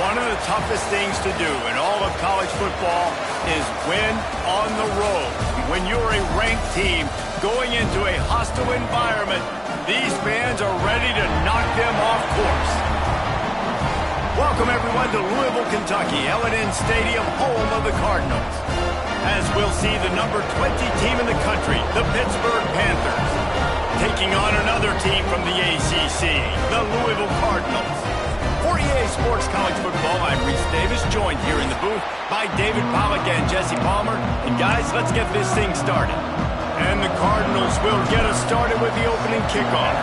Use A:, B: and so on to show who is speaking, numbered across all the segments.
A: One of the toughest things to do in all of college football is win on the road. When you're a ranked team going into a hostile environment, these fans are ready to knock them off course. Welcome, everyone, to Louisville, Kentucky, L&N Stadium, home of the Cardinals. As we'll see the number 20 team in the country, the Pittsburgh Panthers, taking on another team from the ACC, the Louisville Cardinals. For EA Sports College Football, I'm Reese Davis, joined here in the booth by David Pollack and Jesse Palmer. And guys, let's get this thing started. And the Cardinals will get us started with the opening kickoff.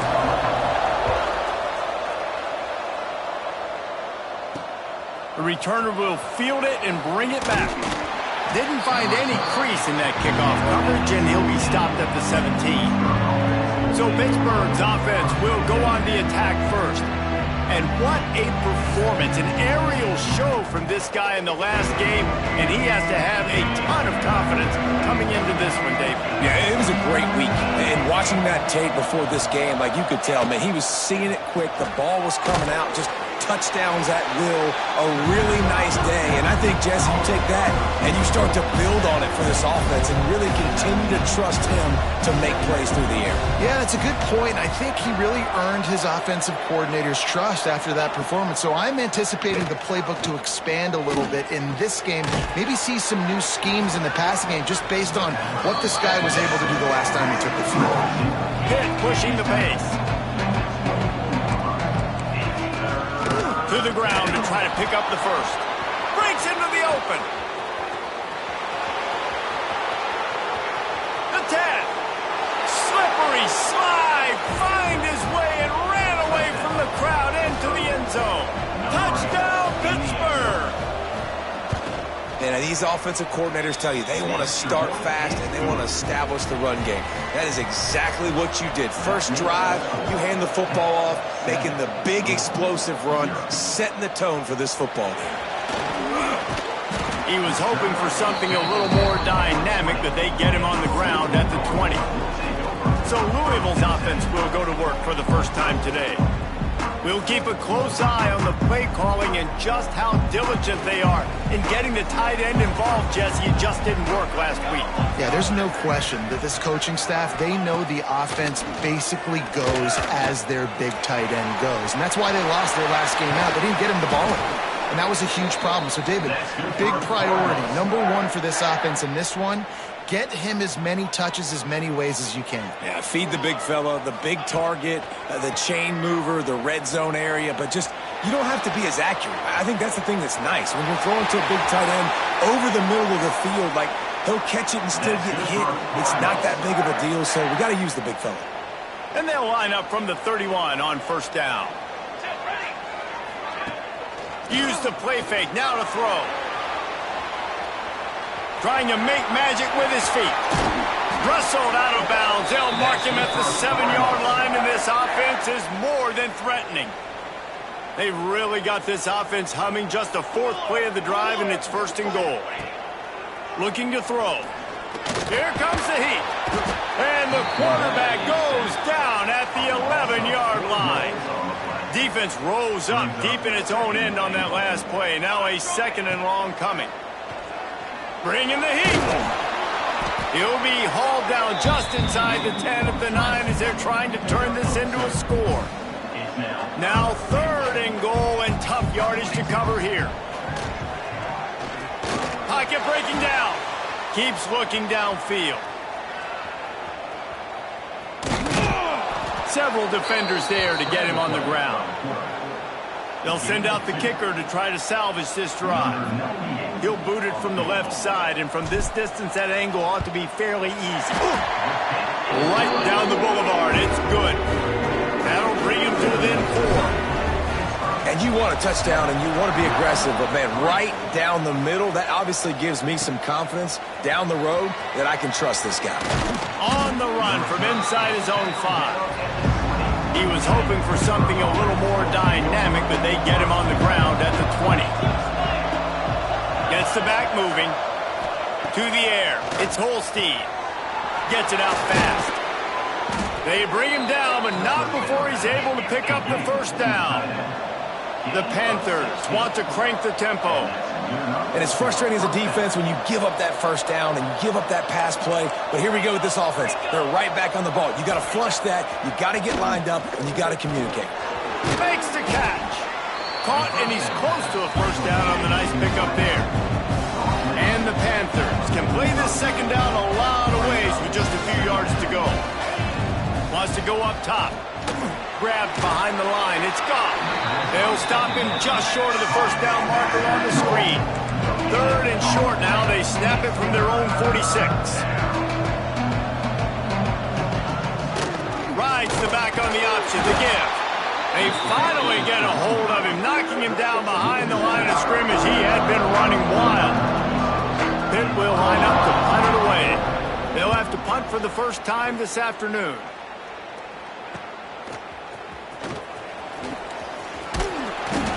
A: The returner will field it and bring it back. Didn't find any crease in that kickoff coverage, and he'll be stopped at the 17. So Pittsburgh's offense will go on the attack first. And what a performance, an aerial show from this guy in the last game, and he has to have a ton of confidence coming into this one, Dave.
B: Yeah, it was a great week, and watching that tape before this game, like you could tell, man, he was seeing it quick, the ball was coming out, just touchdowns at will, a really nice day. And I think, Jesse, you take that and you start to build on it for this offense and really continue to trust him to make plays through the air.
C: Yeah, that's a good point. I think he really earned his offensive coordinator's trust after that performance. So I'm anticipating the playbook to expand a little bit in this game, maybe see some new schemes in the passing game just based on what this guy was able to do the last time he took the field.
A: Pitt pushing the pace. To the ground to try to pick up the first. Breaks into the open. The 10. Slippery slide. Find his way and ran away from the crowd into the end zone. Touchdown, Pittsburgh.
B: And these offensive coordinators tell you they want to start fast and they want to establish the run game. That is exactly what you did. First drive, you hand the football off, making the big explosive run, setting the tone for this football game.
A: He was hoping for something a little more dynamic, but they get him on the ground at the 20. So Louisville's offense will go to work for the first time today. We'll keep a close eye on the play calling and just how diligent they are in getting the tight end involved, Jesse. It just didn't work last week.
C: Yeah, there's no question that this coaching staff, they know the offense basically goes as their big tight end goes. And that's why they lost their last game out. They didn't get him the ball in. And that was a huge problem. So, David, big priority, number one for this offense in this one, get him as many touches, as many ways as you can.
B: Yeah, feed the big fella, the big target, the chain mover, the red zone area, but just, you don't have to be as accurate. I think that's the thing that's nice. When you're throwing to a big tight end over the middle of the field, like, he'll catch it and still get hit. It's not that big of a deal, so we got to use the big fella.
A: And they'll line up from the 31 on first down. Use the play fake, now to throw. Trying to make magic with his feet. Wrestled out of bounds. They'll mark him at the 7-yard line, and this offense is more than threatening. They've really got this offense humming. Just the fourth play of the drive, and it's first and goal. Looking to throw. Here comes the heat. And the quarterback goes down at the 11-yard line. Defense rose up deep in its own end on that last play. Now a second and long coming. Bringing the heat. He'll be hauled down just inside the 10 of the 9 as they're trying to turn this into a score. Now third and goal and tough yardage to cover here. Pocket breaking down. Keeps looking downfield. Several defenders there to get him on the ground. They'll send out the kicker to try to salvage this drive. He'll boot it from the left side, and from this distance, that angle ought to be fairly easy. Right down the boulevard. It's good. That'll bring him to within 4.
B: And you want a touchdown, and you want to be aggressive, but, man, right down the middle, that obviously gives me some confidence down the road that I can trust this guy.
A: On the run from inside his own 5. He was hoping for something a little more dynamic, but they get him on the ground at the 20. Gets the back moving. To the air. It's Holstein. Gets it out fast. They bring him down, but not before he's able to pick up the first down. The Panthers want to crank the tempo.
B: And it's frustrating as a defense when you give up that first down and you give up that pass play. But here we go with this offense. They're right back on the ball. You got to flush that. You got to get lined up, and you got to communicate.
A: Makes the catch. Caught, and he's close to a first down on the nice pickup there. And the Panthers can play this second down a lot of ways with just a few yards to go. Wants to go up top. Grabbed behind the line. It's gone. They'll stop him just short of the first down marker on the screen. 3rd and short now. They snap it from their own 46. Rides the back on the option. The give. They finally get a hold of him, knocking him down behind the line of scrimmage. He had been running wild. Pitt will line up to punt it away. They'll have to punt for the first time this afternoon.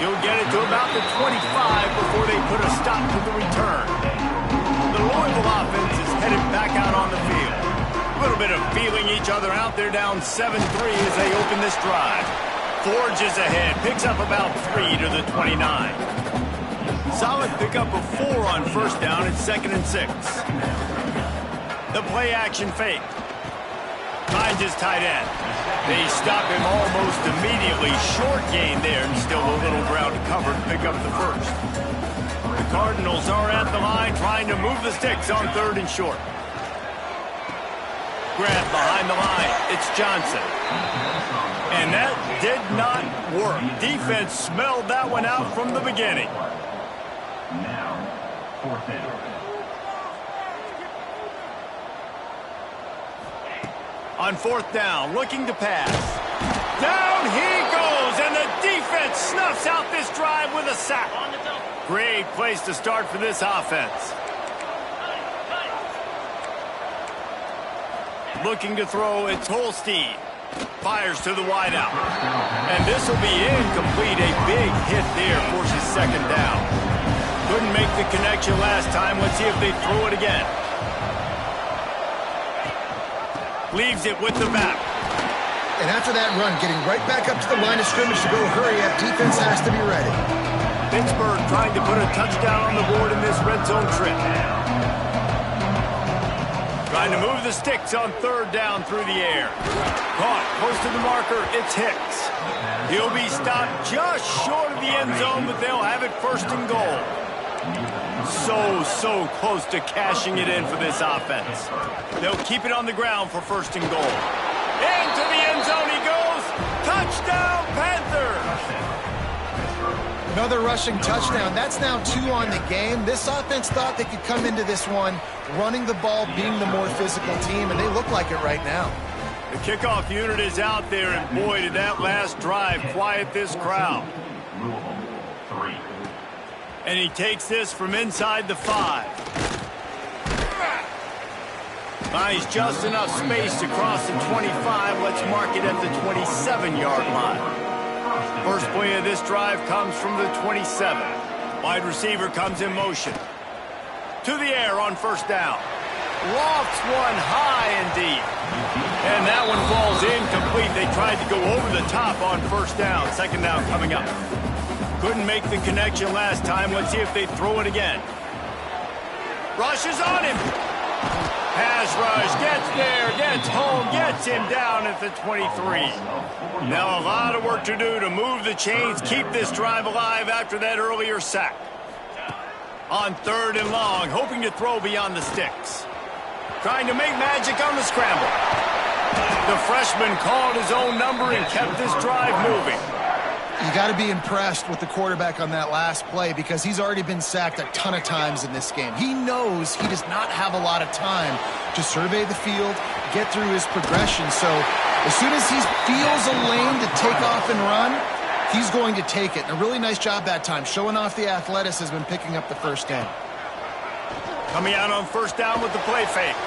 A: He'll get it to about the 25 before they put a stop to the return. The Louisville offense is headed back out on the field. A little bit of feeling each other out. They're down 7-3 as they open this drive. Forges ahead, picks up about 3 to the 29. Solid pickup of 4 on first down at 2nd and 6. The play action fake. Finds his tight end. They stop him almost immediately. Short gain there, and still a little ground to cover to pick up the first. The Cardinals are at the line trying to move the sticks on 3rd and short. Grab behind the line. It's Johnson. And that did not work. Defense smelled that one out from the beginning.
D: Now, 4th down.
A: On 4th down, looking to pass. Down he goes, and the defense snuffs out this drive with a sack. Great place to start for this offense. Looking to throw, it's Holstein. Fires to the wideout. And this will be incomplete. A big hit there forces 2nd down. Couldn't make the connection last time. Let's see if they throw it again. Leaves it with the back.
C: And after that run, getting right back up to the line of scrimmage to go hurry up, defense has to be ready.
A: Pittsburgh trying to put a touchdown on the board in this red zone trip. Trying to move the sticks on 3rd down through the air. Caught close to the marker. It's Hicks. He'll be stopped just short of the end zone, but they'll have it 1st and goal. So close to cashing it in for this offense. They'll keep it on the ground for 1st and goal. Into the end zone he goes. Touchdown, Panthers!
C: Another rushing touchdown. That's now 2 on the game. This offense thought they could come into this one running the ball, being the more physical team, and they look like it right now.
A: The kickoff unit is out there, and boy, did that last drive quiet this crowd.
D: Louisville, 3.
A: And he takes this from inside the 5. Buys just enough space to cross the 25. Let's mark it at the 27-yard line. First play of this drive comes from the 27. Wide receiver comes in motion. To the air on 1st down. Lofts one high and deep. And that one falls incomplete. They tried to go over the top on 1st down. 2nd down coming up. Couldn't make the connection last time. Let's see if they throw it again. Rushes on him. Pass rush, gets there, gets home, gets him down at the 23. Now a lot of work to do to move the chains, keep this drive alive after that earlier sack. On 3rd and long, hoping to throw beyond the sticks. Trying to make magic on the scramble. The freshman called his own number and kept this drive moving.
C: You got to be impressed with the quarterback on that last play because he's already been sacked a ton of times in this game. He knows he does not have a lot of time to survey the field, get through his progression. So as soon as he feels a lane to take off and run, he's going to take it. And a really nice job that time, showing off the athleticism and picking up the 1st down.
A: Coming out on 1st down with the play fake.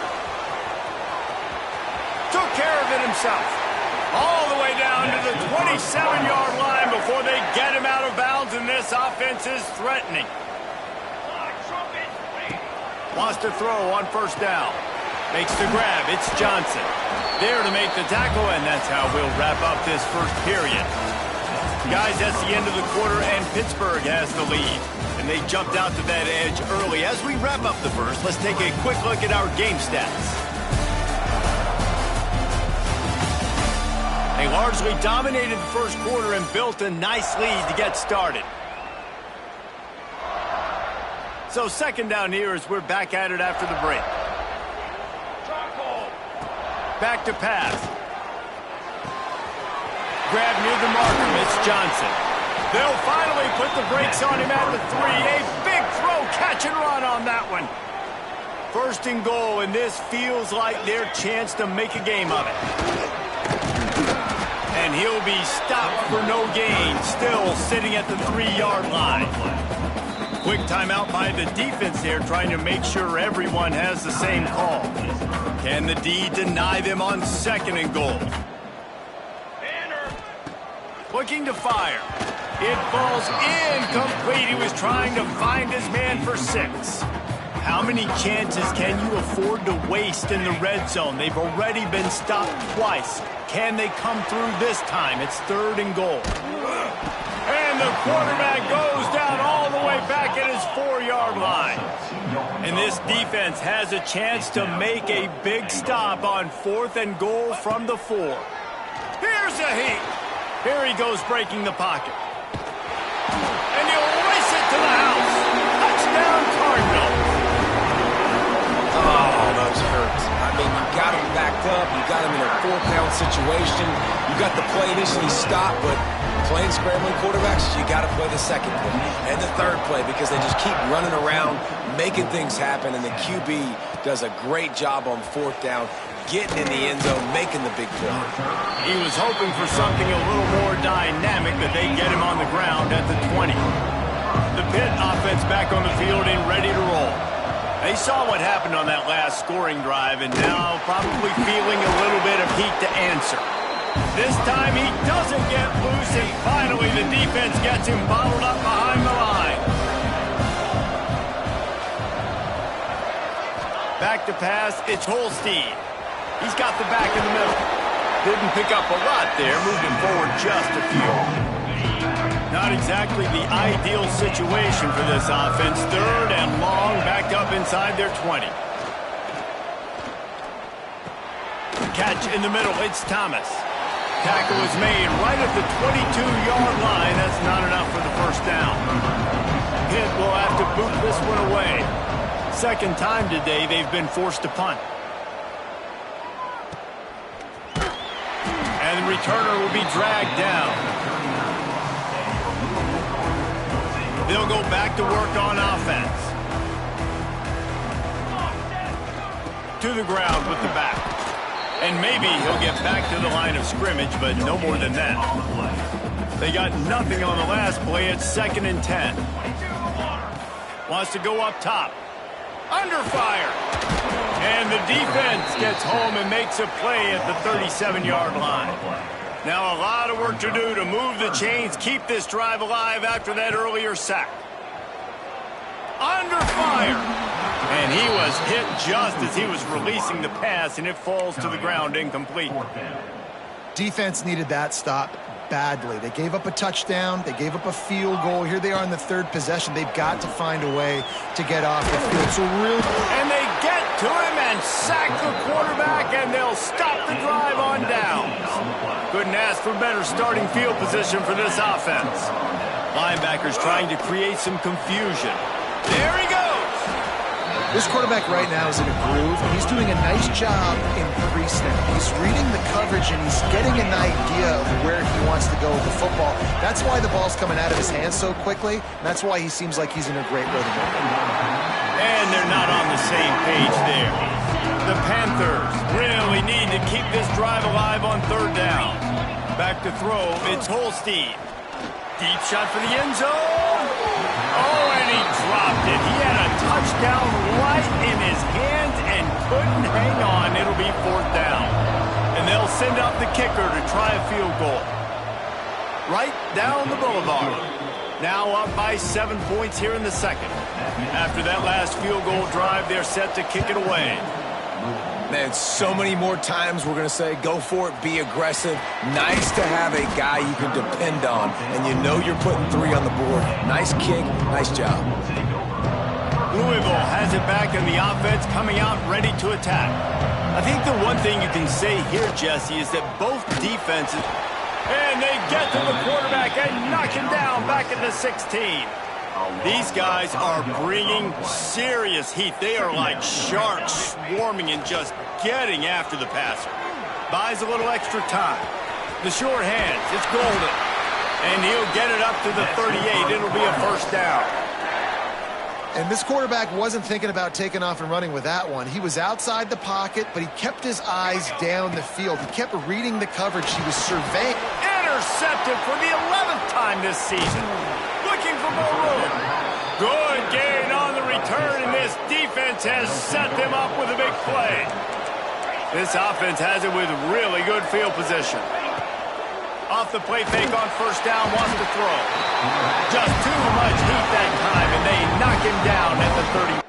A: Took care of it himself. All the way down to the 27-yard line before they get him out of bounds, and this offense is threatening. Wants to throw on 1st down. Makes the grab. It's Johnson. There to make the tackle, and that's how we'll wrap up this 1st period. Guys, that's the end of the quarter, and Pittsburgh has the lead. And they jumped out to that edge early. As we wrap up the first, let's take a quick look at our game stats. They largely dominated the first quarter and built a nice lead to get started. So second down here as we're back at it after the break. Back to pass. Grab near the marker, it's Johnson. They'll finally put the brakes on him at the 3. A big throw, catch and run on that one. First and goal, and this feels like their chance to make a game of it. And he'll be stopped for no gain, still sitting at the 3-yard line. Quick timeout by the defense there, trying to make sure everyone has the same call. Can the D deny them on second and goal? Looking to fire. It falls incomplete. He was trying to find his man for 6. How many chances can you afford to waste in the red zone? They've already been stopped twice. Can they come through this time? It's third and goal. And the quarterback goes down all the way back at his 4-yard line. And this defense has a chance to make a big stop on 4th and goal from the 4. Here's a heat. Here he goes breaking the pocket. And he'll race it to the house. Touchdown, Cardinals.
B: Oh, those hurt. I mean, you got him backed up. You got him in a 4-down situation. You got the play initially stopped, but playing scrambling quarterbacks, you got to play the second play and the third play because they just keep running around, making things happen, and the QB does a great job on 4th down, getting in the end zone, making the big play.
A: He was hoping for something a little more dynamic, but they get him on the ground at the 20. The Pitt offense back on the field and ready to roll. They saw what happened on that last scoring drive and now probably feeling a little bit of heat to answer. This time he doesn't get loose, and finally the defense gets him bottled up behind the line. Back to pass, it's Holstein. He's got the back in the middle. Didn't pick up a lot there, moving forward just a few. Not exactly the ideal situation for this offense. Third and long, backed up inside their 20. Catch in the middle, it's Thomas. Tackle is made right at the 22-yard line. That's not enough for the first down. Pitt will have to boot this one away. Second time today they've been forced to punt. And the returner will be dragged down. They'll go back to work on offense. To the ground with the back. And maybe he'll get back to the line of scrimmage, but no more than that. They got nothing on the last play. It's 2nd and 10. Wants to go up top. Under fire. And the defense gets home and makes a play at the 37-yard line. Now a lot of work to do to move the chains, keep this drive alive after that earlier sack. Under fire. And he was hit just as he was releasing the pass, and it falls to the ground incomplete.
C: Defense needed that stop badly. They gave up a touchdown. They gave up a field goal. Here they are in the 3rd possession. They've got to find a way to get off the field. So really,
A: and they get to him and sack the quarterback, and they'll stop the drive on downs. Couldn't ask for better starting field position for this offense. Linebackers trying to create some confusion. There he goes.
C: This quarterback right now is in a groove, and he's doing a nice job in pre-snap. He's reading the coverage, and he's getting an idea of where he wants to go with the football. That's why the ball's coming out of his hands so quickly, and that's why he seems like he's in a great rhythm.
A: And they're not on the same page there. The Panthers really need to keep this drive alive on 3rd down. Back to throw, it's Holstein. Deep shot for the end zone. Oh, and he dropped it. He had a touchdown right in his hands and couldn't hang on. It'll be 4th down. And they'll send out the kicker to try a field goal. Right down the boulevard. Now up by 7 points here in the 2nd. After that last field goal drive, they're set to kick it away.
B: Man, so many more times we're going to say, go for it, be aggressive. Nice to have a guy you can depend on, and you know you're putting 3 on the board. Nice kick, nice job.
A: Louisville has it back, and the offense coming out ready to attack. I think the one thing you can say here, Jesse, is that both defenses, and they get to the quarterback and knock him down back at the 16. These guys are bringing serious heat. They are like sharks swarming and just getting after the passer. Buys a little extra time. The short hands, it's golden. And he'll get it up to the 38. It'll be a first down.
C: And this quarterback wasn't thinking about taking off and running with that one. He was outside the pocket, but he kept his eyes down the field. He kept reading the coverage. He was surveying.
A: Intercepted for the 11th time this season. Looking for more room. Good gain on the return, and this defense has set them up with a big play. This offense has it with really good field position. Off the play fake on first down, wants to throw. Just too much heat that time, and they knock him down at the 30.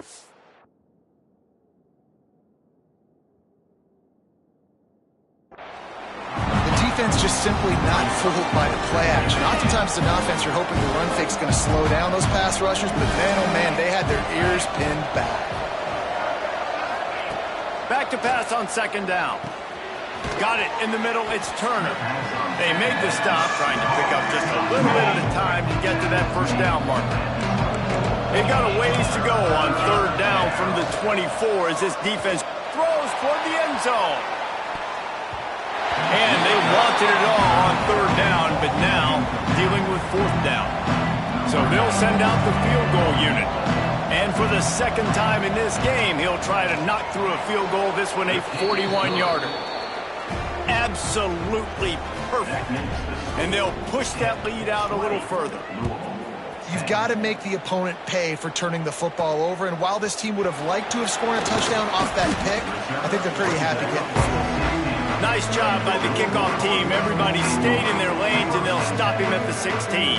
C: The defense just simply not fooled by the play action. Oftentimes, an offense, you're hoping the run fake's going to slow down those pass rushers, but man, oh man, they had their ears pinned back.
A: Back to pass on second down. Got it in the middle, it's Turner. They made the stop, trying to pick up just a little bit at a time to get to that first down marker. They've got a ways to go on third down from the 24 as this defense throws toward the end zone. And they wanted it all on third down, but now dealing with fourth down. So they'll send out the field goal unit. And for the second time in this game, he'll try to knock through a field goal, this one a 41-yarder. Absolutely perfect. And they'll push that lead out a little further.
C: You've got to make the opponent pay for turning the football over, and while this team would have liked to have scored a touchdown off that pick, I think they're pretty happy getting the field.
A: Nice job by the kickoff team. Everybody stayed in their lanes, and they'll stop him at the 16.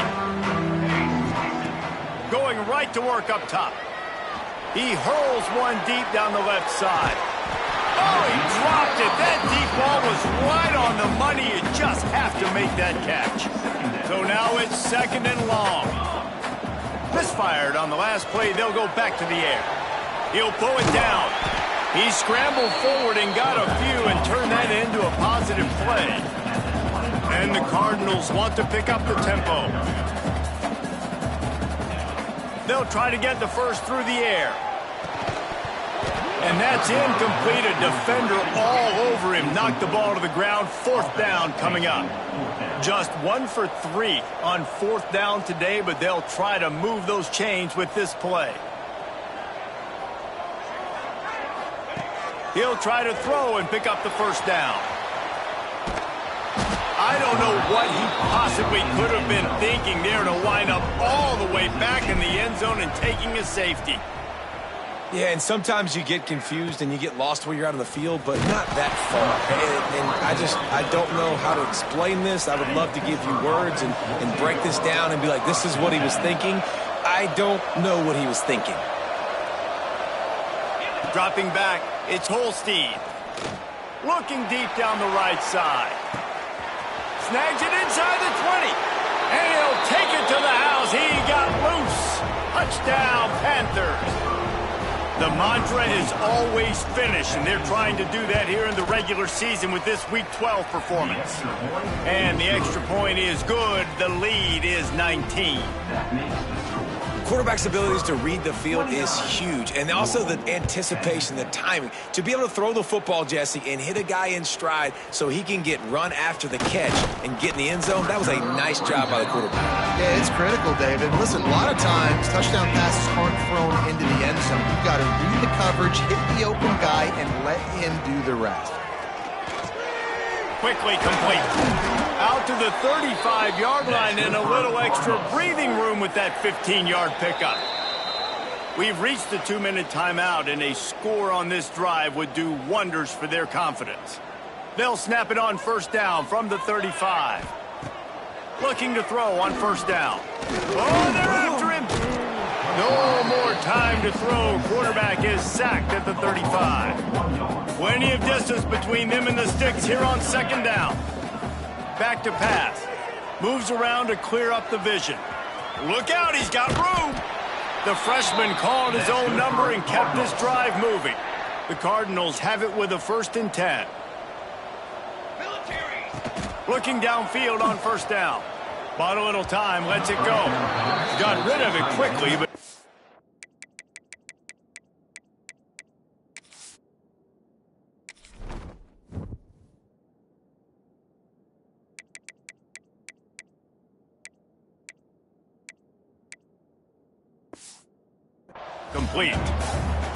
A: Going right to work up top. He hurls one deep down the left side. Oh, he dropped it. That deep ball was right on the money. You just have to make that catch. So now it's second and long. Misfired on the last play. They'll go back to the air. He'll pull it down. He scrambled forward and got a few and turned that into a positive play. And the Cardinals want to pick up the tempo. They'll try to get the first through the air. And that's incomplete. A defender all over him. Knocked the ball to the ground. Fourth down coming up. Just 1 for 3 on fourth down today, but they'll try to move those chains with this play. He'll try to throw and pick up the first down. I don't know what he possibly could have been thinking there to wind up all the way back in the end zone and taking a safety.
B: Yeah, and sometimes you get confused and you get lost when you're out on the field, but not that far. And I don't know how to explain this. I would love to give you words and break this down and be like, this is what he was thinking. I don't know what he was thinking.
A: Dropping back, it's Holstein. Looking deep down the right side. Snags it inside the 20. And he'll take it to the house. He got loose. Touchdown, Panthers. The mantra is always finish, and they're trying to do that here in the regular season with this Week 12 performance. And the extra point is good. The lead is 19.
B: Quarterback's abilities to read the field is huge, and also the anticipation, the timing. To be able to throw the football, Jesse, and hit a guy in stride so he can get run after the catch and get in the end zone, that was a nice job by the quarterback.
C: Yeah, it's critical, David. Listen, a lot of times, touchdown passes aren't thrown into the end zone. You've got to read the coverage, hit the open guy, and let him do the rest.
A: Quickly complete. Out to the 35-yard line and a little extra breathing room with that 15-yard pickup. We've reached the 2-minute timeout, and a score on this drive would do wonders for their confidence. They'll snap it on first down from the 35. Looking to throw on first down. Oh, they're after him. No more time to throw. Quarterback is sacked at the 35. Plenty of distance between them and the sticks here on second down. Back to pass. Moves around to clear up the vision. Look out, he's got room. The freshman called his own number and kept this drive moving. The Cardinals have it with a 1st and 10. Looking downfield on first down. Bought a little time, lets it go. Got rid of it quickly, but complete.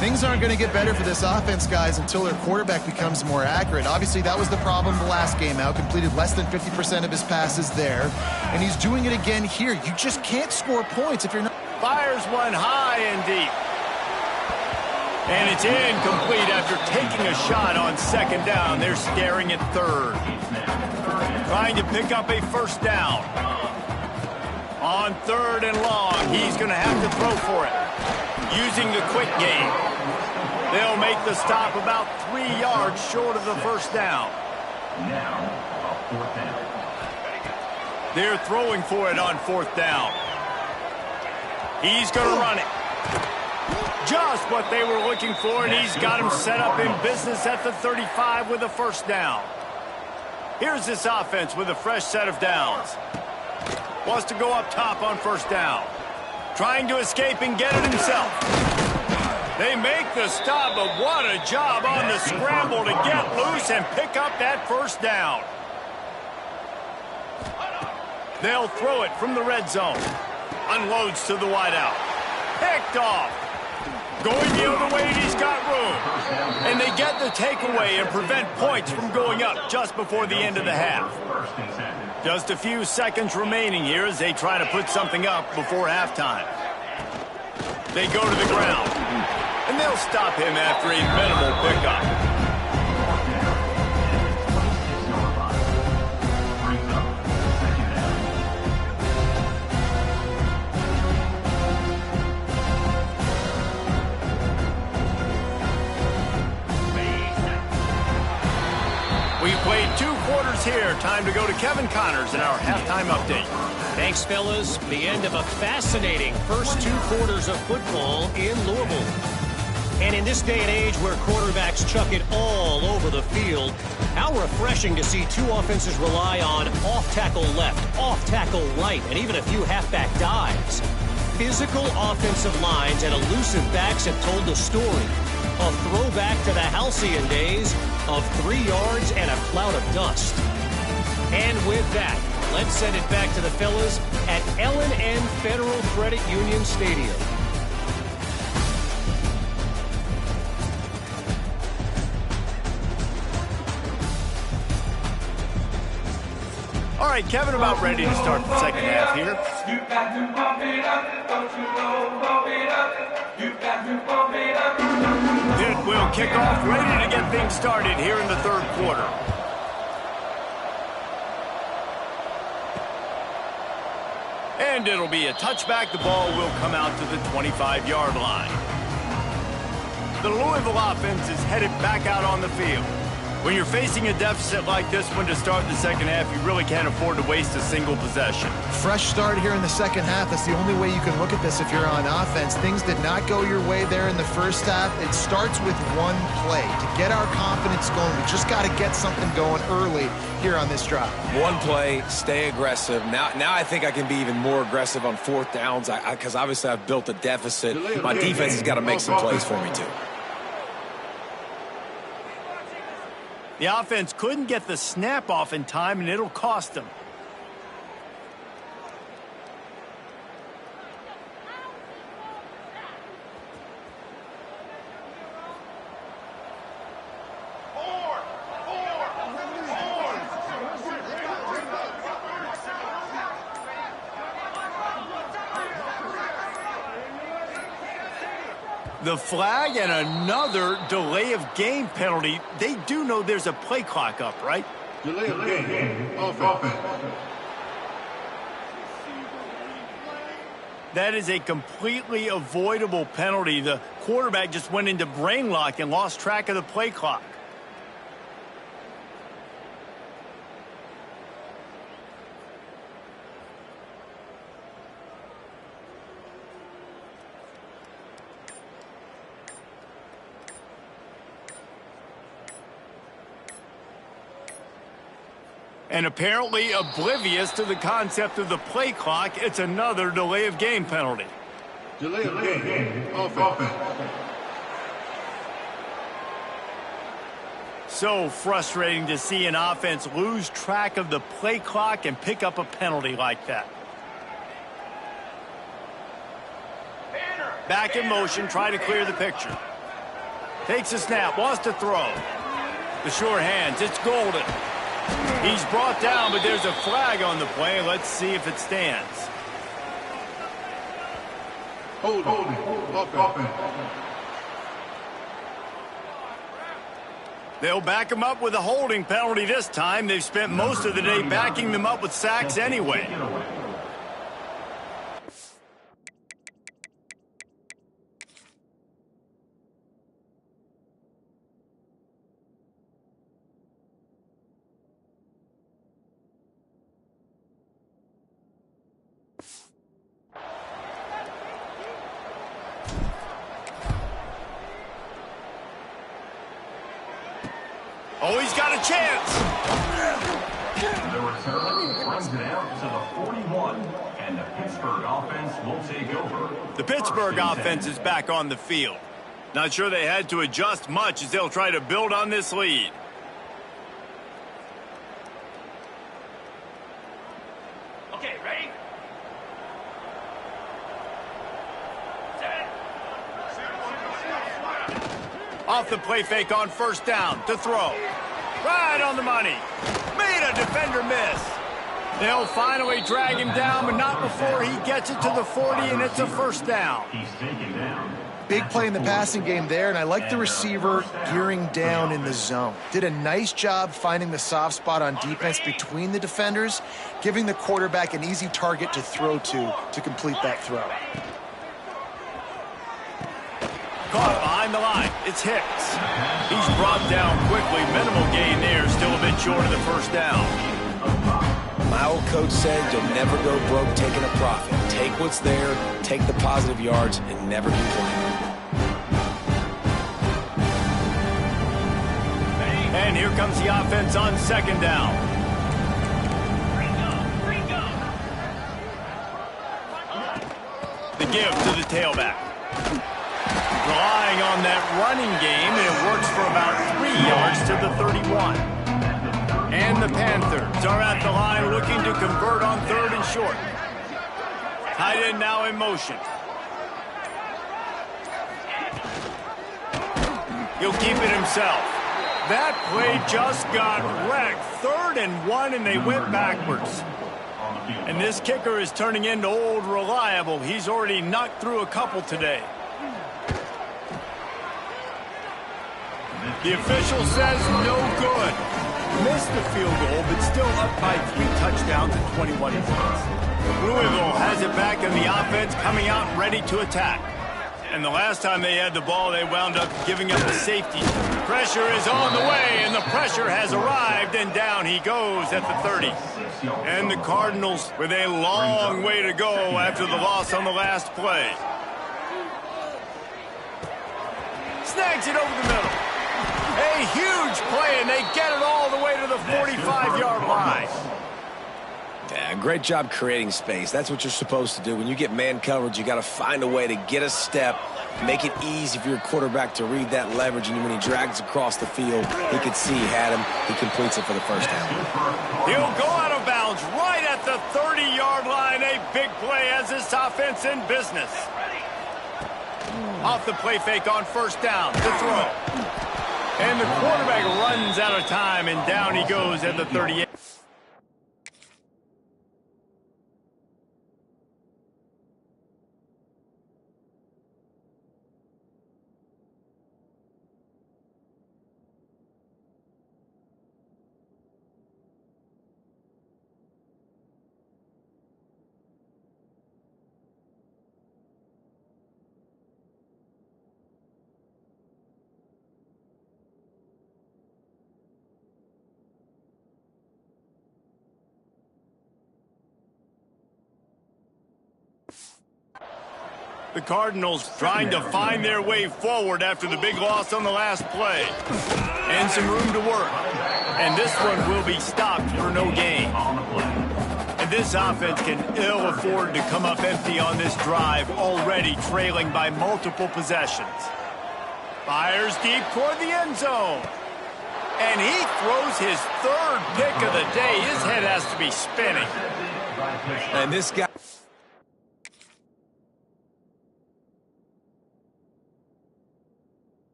C: Things aren't going to get better for this offense, guys, until their quarterback becomes more accurate. Obviously, that was the problem the last game out. Completed less than 50% of his passes there. And he's doing it again here. You just can't score points if you're not...
A: Fires one high and deep. And it's incomplete after taking a shot on second down. They're staring at third. Trying to pick up a first down. On third and long, he's going to have to throw for it. Using the quick game. They'll make the stop about 3 yards short of the first down.
D: Now, a 4th down.
A: They're throwing for it on 4th down. He's going to run it. Just what they were looking for, and he's got him set up in business at the 35 with a first down. Here's this offense with a fresh set of downs. Wants to go up top on first down. Trying to escape and get it himself. They make the stop, but what a job on the scramble to get loose and pick up that first down. They'll throw it from the red zone. Unloads to the wideout. Picked off. Going the other way, and he's got room. And they get the takeaway and prevent points from going up just before the end of the half. Just a few seconds remaining here as they try to put something up before halftime. They go to the ground, and they'll stop him after a minimal pickup. We played 2 quarters here. Time to go to Kevin Connors in our halftime update.
E: Thanks, fellas. The end of a fascinating first 2 quarters of football in Louisville. And in this day and age where quarterbacks chuck it all over the field, how refreshing to see 2 offenses rely on off-tackle left, off-tackle right, and even a few halfback dives. Physical offensive lines and elusive backs have told the story. A throwback to the halcyon days of 3 yards and a cloud of dust. And with that, let's send it back to the fellas at L&N Federal Credit Union Stadium.
A: All right, Kevin, about ready to start the second half here.
F: You got to pump it up, don't you know, pump it up. You got to pump it up.
A: It will kick off, ready to get things started here in the third quarter. And it'll be a touchback. The ball will come out to the 25-yard line. The Louisville offense is headed back out on the field. When you're facing a deficit like this one to start the second half, you really can't afford to waste a single possession.
C: Fresh start here in the second half. That's the only way you can look at this if you're on offense. Things did not go your way there in the first half. It starts with one play. To get our confidence going, we just got to get something going early here on this drive.
B: One play, stay aggressive. Now I think I can be even more aggressive on 4th downs because obviously I've built a deficit. My defense has got to make some plays for me too.
A: The offense couldn't get the snap off in time, and it'll cost them. The flag and another delay of game penalty. They do know there's a play clock up, right?
D: Delay of game. Offense.
A: That is a completely avoidable penalty. The quarterback just went into brain lock and lost track of the play clock. And apparently oblivious to the concept of the play clock, it's another delay of game penalty.
D: Delay of game. Offense.
A: So frustrating to see an offense lose track of the play clock and pick up a penalty like that. Back in motion, trying to clear the picture. Takes a snap, wants to throw. The short hands, it's Golden. He's brought down, but there's a flag on the play. Let's see if it stands.
D: Hold. Offense.
A: They'll back him up with a holding penalty this time. They've spent most of the day backing them up with sacks anyway. Oh, he's got a chance.
D: The return runs it out to the 41, and the Pittsburgh offense will take over.
A: The Pittsburgh offense is back on the field. Not sure they had to adjust much as they'll try to build on this lead.
F: Okay, ready?
A: Off the play fake on first down to throw. Right on the money. Made a defender miss. They'll finally drag him down, but not before he gets it to the 40, and it's a first down.
D: He's taken down.
C: Big play in the passing game there, and I like the receiver gearing down in the zone. Did a nice job finding the soft spot on defense between the defenders, giving the quarterback an easy target to throw to complete that throw.
A: Caught behind the line. It's Hicks. He's brought down quickly. Minimal gain there. Still a bit short of the first down.
B: My old coach said you'll never go broke taking a profit. Take what's there, take the positive yards, and never complain.
A: And here comes the offense on second down. The give to the tailback. Relying on that running game, and it works for about 3 yards to the 31. And the Panthers are at the line looking to convert on third and short. Tight end now in motion. He'll keep it himself. That play just got wrecked. 3rd and 1, and they went backwards. And this kicker is turning into old reliable. He's already knocked through a couple today. The official says no good. Missed the field goal, but still up by 3 touchdowns in 21 points. Louisville has it back in the offense, coming out ready to attack. And the last time they had the ball, they wound up giving up the safety. Pressure is on the way, and the pressure has arrived, and down he goes at the 30. And the Cardinals with a long way to go after the loss on the last play. Snags it over the middle. A huge play, and they get it all the way to the 45-yard line.
B: Yeah, great job creating space. That's what you're supposed to do. When you get man coverage, you got to find a way to get a step, make it easy for your quarterback to read that leverage, and when he drags across the field, he could see he had him. He completes it for the first down.
A: He'll go out of bounds right at the 30-yard line. A big play as this offense in business. Off the play fake on first down to throw. And the quarterback runs out of time, and down he goes at the 38. The Cardinals trying to find their way forward after the big loss on the last play. And some room to work. And this one will be stopped for no gain. And this offense can ill afford to come up empty on this drive, already trailing by multiple possessions. Fires deep toward the end zone. And he throws his third pick of the day. His head has to be spinning.
B: And this guy...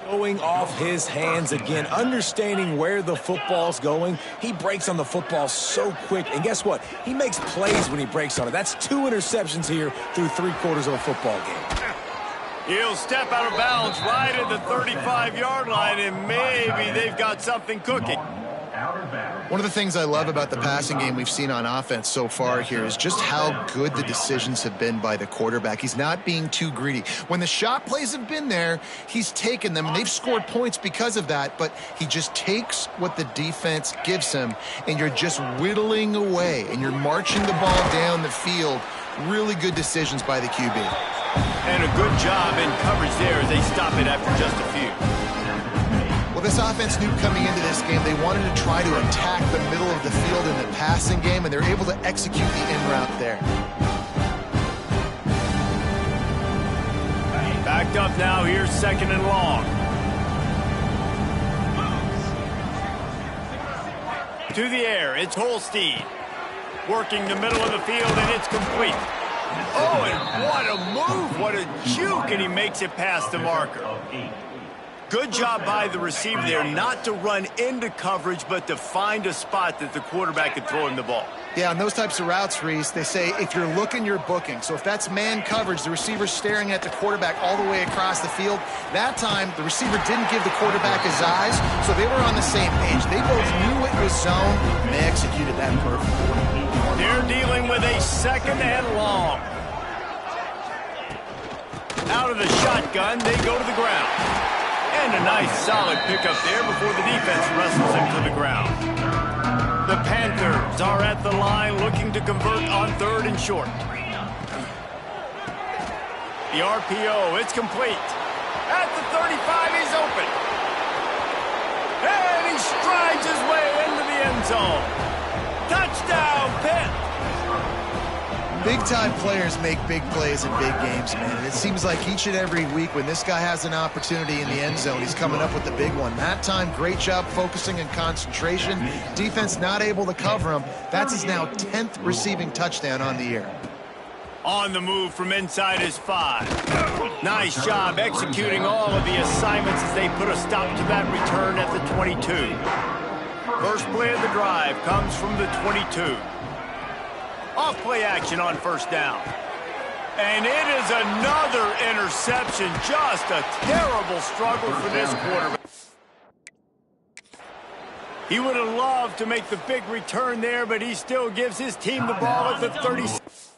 B: Showing off his hands again, understanding where the football's going. He breaks on the football so quick, and guess what? He makes plays when he breaks on it. That's 2 interceptions here through 3/4 of a football game.
A: He'll step out of bounds right at the 35-yard line, and maybe they've got something cooking.
C: One of the things I love about the passing game we've seen on offense so far here is just how good the decisions have been by the quarterback. He's not being too greedy. When the shot plays have been there, he's taken them, and they've scored points because of that, but he just takes what the defense gives him, and you're just whittling away, and you're marching the ball down the field. Really good decisions by the QB.
A: And a good job in coverage there as they stop it after just a few.
C: Well, this offense knew coming into this game they wanted to try to attack the middle of the field in the passing game, and they're able to execute the in route there.
A: Backed up now, here's 2nd and long. To the air, it's Holstein. Working the middle of the field, and it's complete. Oh, and what a move, what a juke, and he makes it past the marker. Good job by the receiver there not to run into coverage, but to find a spot that the quarterback could throw him the ball.
C: Yeah, on those types of routes, Reese, they say if you're looking, you're booking. So if that's man coverage, the receiver's staring at the quarterback all the way across the field. That time, the receiver didn't give the quarterback his eyes, so they were on the same page. They both knew it was zone, and they executed that perfectly.
A: They're dealing with a 2nd and long. Out of the shotgun, they go to the ground. And a nice solid pickup there before the defense wrestles him to the ground. The Panthers are at the line looking to convert on 3rd and short. The RPO, it's complete. At the 35, he's open. And he strides his way into the end zone. Touchdown, Pitt!
C: Big-time players make big plays in big games, man. And it seems like each and every week when this guy has an opportunity in the end zone, he's coming up with the big one. That time, great job focusing and concentration. Defense not able to cover him. That's his now 10th receiving touchdown on the year.
A: On the move from inside his 5. Nice job executing all of the assignments as they put a stop to that return at the 22. First play of the drive comes from the 22. Off play action on 1st down. And it is another interception. Just a terrible struggle for this quarterback. He would have loved to make the big return there, but he still gives his team the ball at the 36.